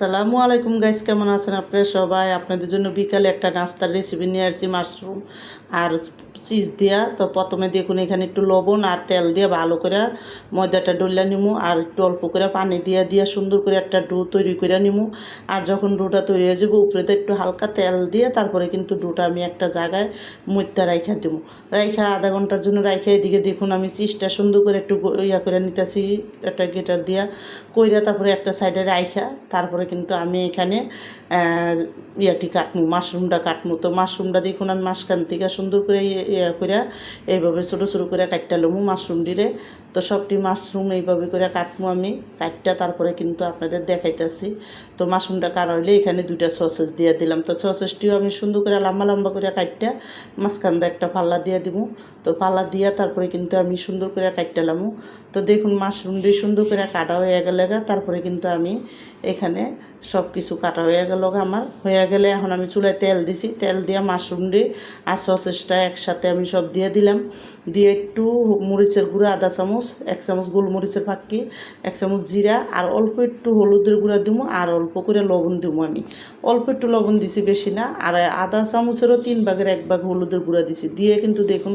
সালামু আলাইকুম গাইস, কেমন আছেন আপনারা সবাই? আপনাদের জন্য বিকালে একটা নাস্তার রেসিপি নিয়ে আসছি, মাশরুম আর চিজ দিয়া। তো প্রথমে দেখুন, এখানে একটু লবণ আর তেল দিয়ে ভালো করে ময়দাটা ডল্লা নিমু, আর একটু অল্প করে পানি দিয়ে সুন্দর করে একটা ডো তৈরি করে নিমু। আর যখন ডোটা তৈরি হয়ে যাবে, উপরেতে একটু হালকা তেল দিয়ে তারপরে কিন্তু ডোটা আমি একটা জায়গায় মধ্যে রাইখা দেবো। রাইখা আধা ঘন্টার জন্য রাইখা, এদিকে দেখুন আমি চিজটা সুন্দর করে একটু ইয়া করে নিতেছি, একটা গেটার দিয়া কইরা তারপরে একটা সাইডে রাইখা তারপরে কিন্তু আমি এখানে ইয়াটি কাটমু, মাশরুমটা কাটমু। তো মাশরুমটা দেখুন আমি মাঝখান থেকে সুন্দর করে ইয়া করে এইভাবে ছোটো ছোটো করে কাটটা লমু মাশরুম দিলে। তো সবটি মাশরুম এইভাবে করে কাটমু আমি, কাটটা তারপরে কিন্তু আপনাদের দেখাইতেছি। তো মাশরুমটা কাটা হইলে এখানে 2টা সসেস দিয়ে দিলাম। তো সসেসটিও আমি সুন্দর করে লম্বা লম্বা করে কাটটা মাঝখান দিয়ে একটা পাল্লা দিয়ে দিব। তো পাল্লা দিয়া তারপরে কিন্তু আমি সুন্দর করে কাটটালামু। তো দেখুন মাশরুম দিয়ে সুন্দর করে কাটা হয়ে গেলে তারপরে কিন্তু আমি এখানে সব কিছু কাটা হয়ে গেল আমার। হয়ে গেলে এখন আমি চুলায় তেল দিছি, তেল দিয়ে মাশরুম দিয়ে আর সসেসটা একসাথে আমি সব দিয়ে দিলাম। দিয়ে একটু মরিচের গুঁড়া আধা চামচ, 1 চামচ গোলমরিচের ফাঁকি, 1 চামচ জিরা আর অল্প একটু হলুদের গুঁড়া দিব, আর অল্প করে লবণ দিব। আমি অল্প একটু লবণ দিছি, বেশি না। আর আধা চামচেরও 3 ভাগের 1 ভাগ হলুদের গুঁড়া দিছি। দিয়ে কিন্তু দেখুন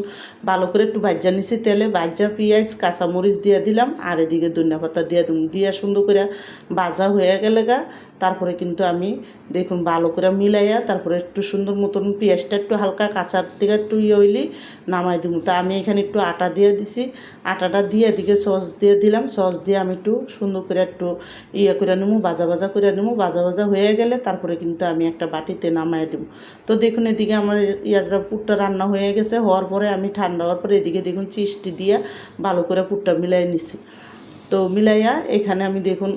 ভালো করে একটু ভাজা নিছি তেলে, ভাজা পেঁয়াজ কাঁচামরিচ দিয়ে দিলাম, আর এদিকে ধনিয়া পাতা দিয়ে দিলাম। দিয়ে সুন্দর করে ভাজা হয়ে গেলে তারপরে কিন্তু আমি দেখুন ভালো করে মিলাইয়া তারপরে একটু সুন্দর মতন পেঁয়াজটা একটু হালকা কাঁচার দিকে একটু হইলি নামাই দিব। তা আমি এখানে একটু আটা দিয়ে দিছি, আটাটা দিয়ে এদিকে সস দিয়ে দিলাম। সস দিয়ে আমি একটু সুন্দর করে একটু করে নেবো, ভাজা করে নেবো। ভাজা হয়ে গেলে তারপরে কিন্তু আমি একটা বাটিতে নামাই দেবো। তো দেখুন এদিকে আমার পুরটা রান্না হয়ে গেছে। হওয়ার পরে আমি ঠান্ডা হওয়ার পরে এদিকে দেখুন চিজটি দিয়ে ভালো করে পুরটা মিলাই নিছি। তো মিলাইয়া এখানে আমি দেখুন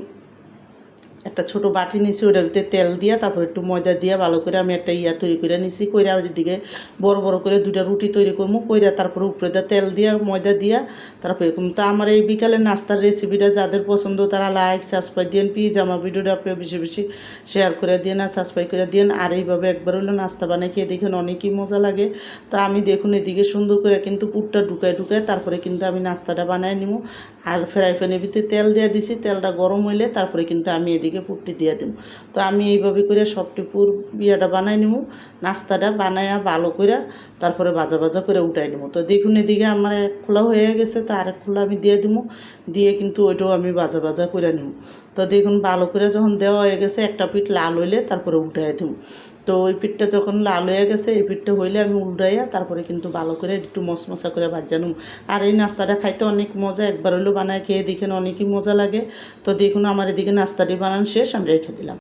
একটা ছোটো বাটি নিছি, ওটার ভিতরে তেল দিয়া তারপর একটু ময়দা দিয়া ভালো করে আমি একটা তৈরি করে নিছি। কইরা ওই দিকে বড় বড় করে 2টা রুটি তৈরি করবো। কইরা তারপরে উপরে তেল দিয়া ময়দা দিয়া তারপর এরকম। তো আমার এই বিকালের নাস্তার রেসিপিটা যাদের পছন্দ তারা লাইক সাবস্ক্রাইব দিন, প্লিজ আমার ভিডিওটা আপনি বেশি বেশি শেয়ার করে দিন আর সাবস্ক্রাইব করে দিন। আর এইভাবে একবার হলো নাস্তা বানিয়ে খেয়ে দেখুন, অনেকই মজা লাগে। তো আমি দেখুন এদিকে সুন্দর করে কিন্তু পুরটা ঢুকায় তারপরে কিন্তু আমি নাস্তাটা বানায় নিব। আর ফ্রাই প্যানের ভিতরে তেল দিয়ে দিছি, তেলটা গরম হইলে তারপরে কিন্তু আমি এদিকে পুরটি দিয়ে দিব। তো আমি এইভাবে করে সবটি পুর বিয়াটা বানাই নিব, নাস্তাটা বানাইয়া ভালো করে তারপরে ভাজা করে উঠাই নিব। তো দেখুন এদিকে আমার এক খোলা হয়ে গেছে, তো আরেক খোলা আমি দিয়ে দিব। দিয়ে কিন্তু ওইটাও আমি ভাজা করে নিব। তো দেখুন ভালো করে যখন দেওয়া হয়ে গেছে, একটা পিঠ লাল হইলে তারপরে উঠাই দিব। তো ওই পিঠটা যখন লাল হয়ে গেছে, এই পিঠটা হইলে আমি উল্টাইয়া তারপরে কিন্তু ভালো করে একটু মশমশা করে ভাজা নিব। আর এই নাস্তাটা খাইতে অনেক মজা, একবার হইলেও বানায় খেয়ে দেখেন, অনেকই মজা লাগে। তো দেখুন আমার এদিকে নাস্তাটি বানানো শেষ, আমি রেখে দিলাম।